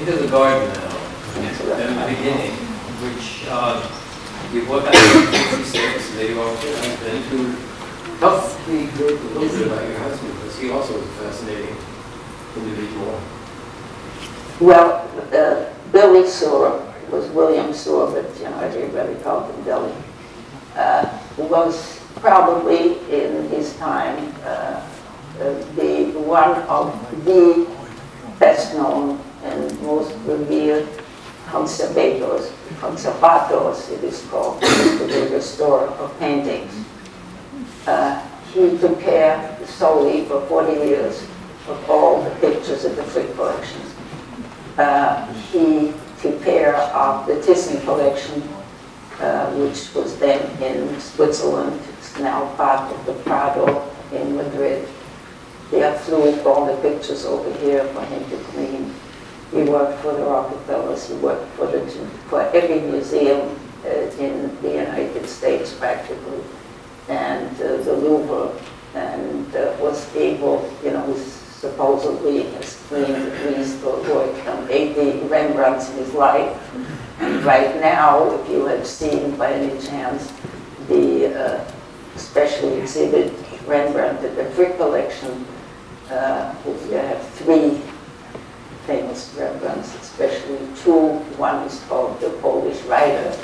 into the garden now, in the beginning, which you work on in 56, there you are, and to help me group a little bit about your husband, because he also was a fascinating individual. Well, Billy Suhr was William Suhr, but you know, everybody called him Billy. Was probably in his time the one of the best known and most revered conservators it is called, the restorer of paintings. He took care solely for 40 years of all the pictures of the Frick collections. He took care of the Thyssen collection, which was then in Switzerland. It's now part of the Prado in Madrid. They flew all the pictures over here for him to clean. He worked for the Rockefellers. He worked for every museum in the United States practically, and the Louvre, and was able, you know, supposedly has cleaned at least or 80 Rembrandts in his life. And right now, if you have seen by any chance the special exhibit Rembrandt at the Frick collection, you have 3 famous Rembrandts, especially 2. One is called The Polish Rider,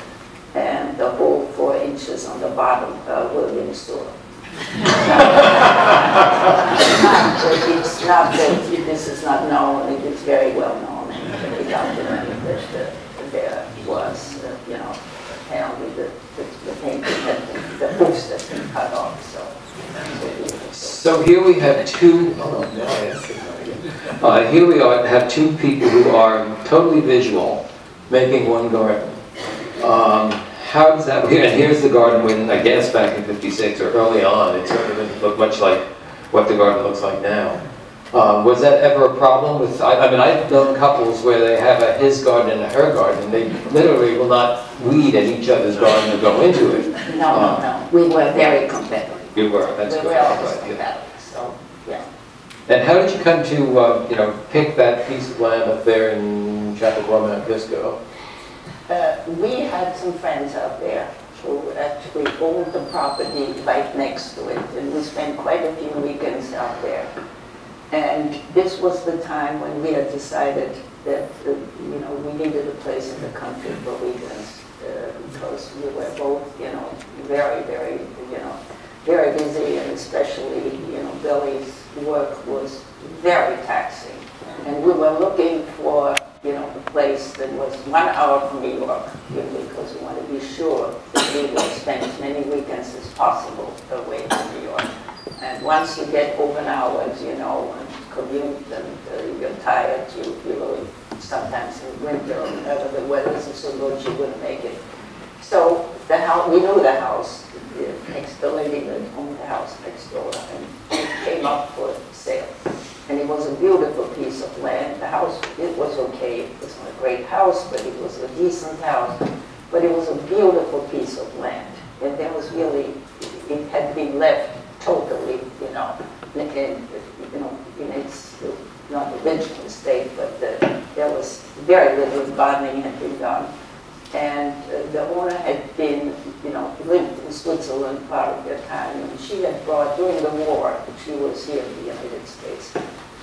and the whole 4 inches on the bottom, William Suhr. It's not that this is not known, it is very well known, and very documented that there was, you know, apparently the painting had the hoofs had been cut off. So here we have 2. Here we have 2 people who are totally visual, making one garden. How does that? And here's the garden when, I guess, back in '56 or early on, it certainly didn't look much like what the garden looks like now. Was that ever a problem with? I mean, I've known couples where they have a his garden and a her garden. They literally will not weed at each other's garden or go into it. No. We were very competitive. You were. That's we good. were always Right, competitive. yeah. So yeah. And how did you come to, you know, pick that piece of land up there in Chapel Kisco? We had some friends out there who actually owned the property right next to it, and we spent quite a few weekends out there. And this was the time when we had decided that you know, we needed a place in the country for weekends because we were both, you know, very, very, you know, very busy, and especially, you know, Billy's work was very taxing, and we were looking for, you know, a place that was 1 hour from New York, because we wanted to be sure that we would spend as many weekends as possible away from New York. And once you get over an hour, you know, and commute, and you're tired, you really, sometimes in winter, or whenever the weather isn't so good, you wouldn't make it. So the house, we knew the house, the lady that owned the house next door, and it came up for sale. And it was a beautiful piece of land. The house, it was okay. It wasn't a great house, but it was a decent house. But it was a beautiful piece of land. And there was really, it had been left totally, you know, in its not original state, but there was very little gardening had been done. And the owner had been, you know, lived in Switzerland part of their time, and she had brought, during the war, she was here in the United States,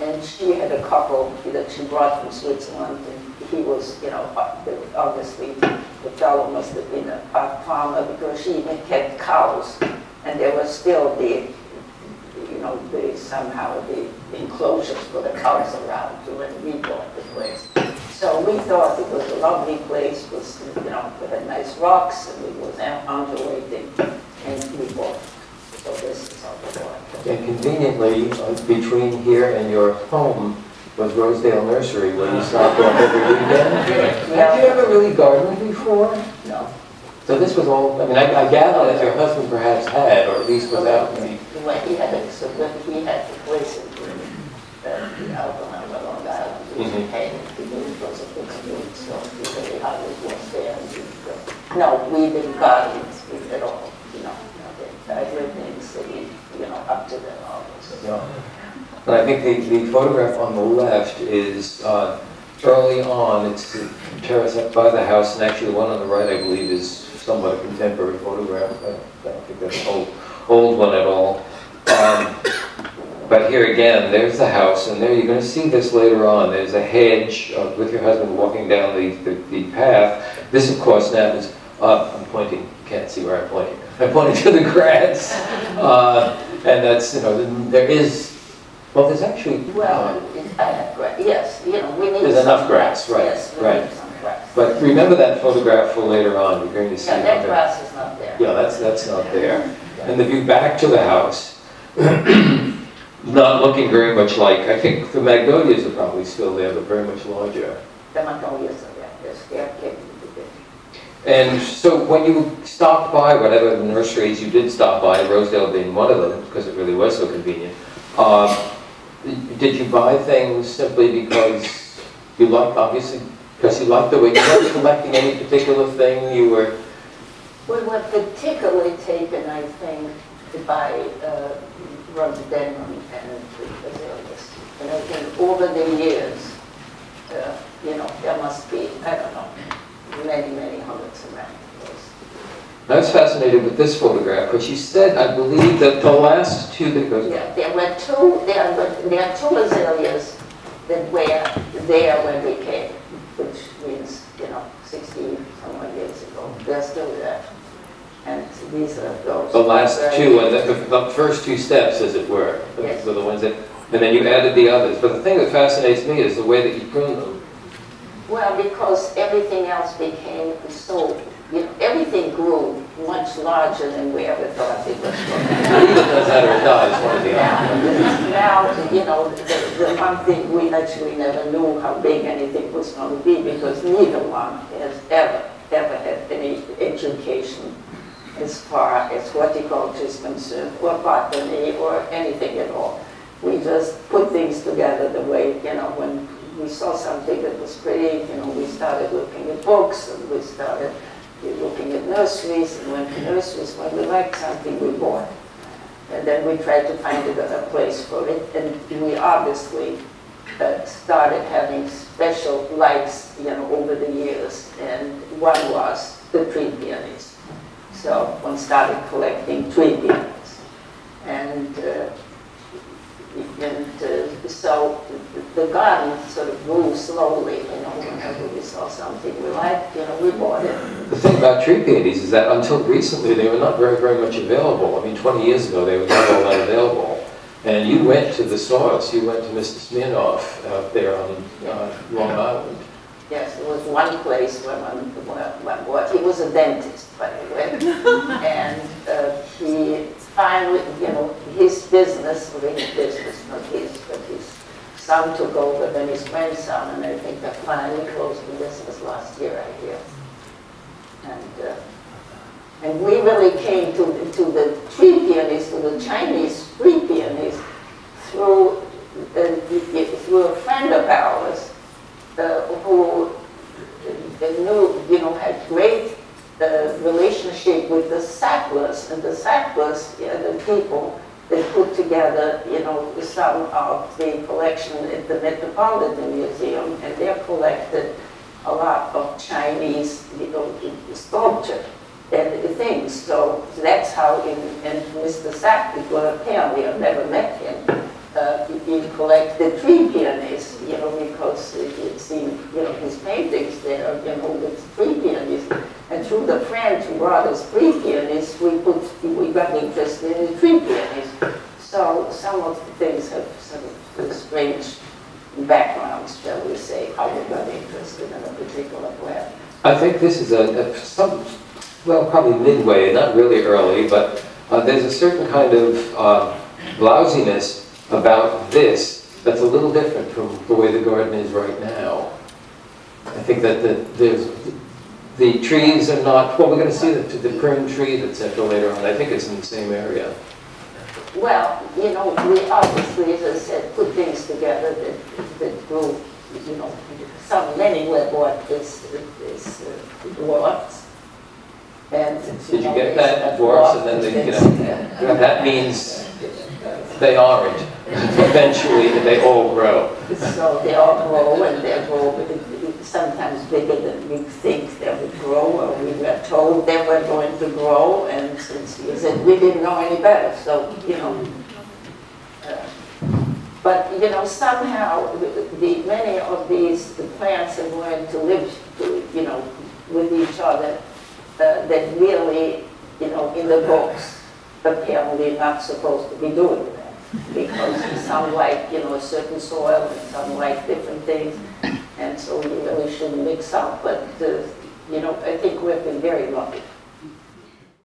and she had a couple that she brought from Switzerland, and he was, you know, obviously the fellow must have been a farmer, because she even kept cows, and there was still the, you know, somehow the enclosures for the cows around when we bought the place. So we thought it was a lovely place, was, you know, it had nice rocks, and it was undulating, and we bought it. So this is how we bought it. And conveniently, between here and your home was Rosedale Nursery, where you stopped off every weekend. Had you ever really gardened before? No. So this was all, I mean, I gather that your husband perhaps had, or at least was out in the... Well, he had it, so then he had the place in out on Long Island. It was a big street, so he really hardly was there. No, we didn't garden at all, you know. I lived in the city, you know, up to then almost. Yeah. But I think the photograph on the left is early on. It's a terrace up by the house, and actually the one on the right, I believe, is somewhat a contemporary photograph. I don't think that's an old one at all. But here again, there's the house, and there you're going to see this later on. There's a hedge with your husband walking down the path. This, of course, now is, I'm pointing, you can't see where I'm pointing. I'm pointing to the grass. And that's, you know, there is, well, there's actually... Well, yes, you know, we need there's enough grass, right, yes, we right. need some grass. But remember that photograph for later on. You're going to see... Yeah, that grass is not there. Yeah, that's not there. And the view back to the house, not looking very much like, I think the magnolias are probably still there, but very much larger. The magnolias are there, yes, they are capable of it. And so when you stopped by, whatever nurseries you did stop by, Rosedale being one of them, because it really was so convenient, did you buy things simply because you liked, obviously, because you liked the way you weren't collecting any particular thing, you were... We were particularly taken, I think, by rhododendron and azaleas. And I think over the years, you know, there must be, I don't know, many, many hundreds of those. I was fascinated with this photograph, because you said, I believe, that the last two that goes... Yeah, there are two azaleas that were there when we came, which means, you know, 60-some years ago. They're still there. And these are those. The last two, and the first two steps, as it were, yes. were the ones that, and then you added the others. But the thing that fascinates me is the way that you prune them. Well, because everything else became so, you know, everything grew much larger than we ever thought it was going to. Either does that or it dies, one or the other. Now, you know, the one thing we actually never knew how big anything was going to be, because neither one has ever had any education as far as horticulture is concerned, or botany, or anything at all. We just put things together the way, you know, when we saw something that was pretty, you know, we started looking at books, and we started looking at nurseries, and went to nurseries. When we liked something, we bought. And then we tried to find a place for it, and we obviously started having special likes, you know, over the years, and one was the tree peonies. So one started collecting tree peonies, and so the garden sort of grew slowly. You know, whenever we saw something we liked, you know, we bought it. The thing about tree peonies is that until recently they were not very, very much available. I mean, 20 years ago they were not all that available. And you went to the source. You went to Mr. Smirnoff out there on Long Island. Yes, there was one place where one bought. He was a dentist, by the way, and he finally, you know, his business, or his business, not his, but his son took over, then his grandson, and I think they finally closed the business last year, I hear. And we really came to the tree peonies, to the Chinese tree peonies, through a friend of ours, who knew, you know, had great relationship with the Sacklers, and the Sacklers, the people that put together, you know, some of the collection at the Metropolitan Museum, and they collected a lot of Chinese, you know, sculpture and things. So that's how, and Mr. Sack, well, apparently I've never met him, he collected tree peonies, you know, because it seemed, you know, his paintings there, you know, with tree peonies. And through the friend who brought us tree peonies, we got interested in the tree peonies. So some of the things have sort of strange backgrounds, shall we say, how we got interested in a particular plant. I think this is well, probably midway, not really early, but there's a certain kind of blousiness about this that's a little different from the way the garden is right now. I think that the trees are not, well, we're going to see the prune tree that's later on. I think it's in the same area. Well, you know, we obviously, as I said, put things together that grew, you know, many were bought as dwarfs. And, Did you get that, dwarfs, and then they, you know, that means they aren't. eventually they all grow. So they all grow, and they grow sometimes bigger than we think they would grow, or we were told they were going to grow, and since you said we didn't know any better, so, you know. But, you know, somehow many of these plants have learned to live, you know, with each other that really, you know, in the books, apparently not supposed to be doing that. Because some like, you know, a certain soil and some like different things. And so you really shouldn't mix up. But, you know, I think we've been very lucky.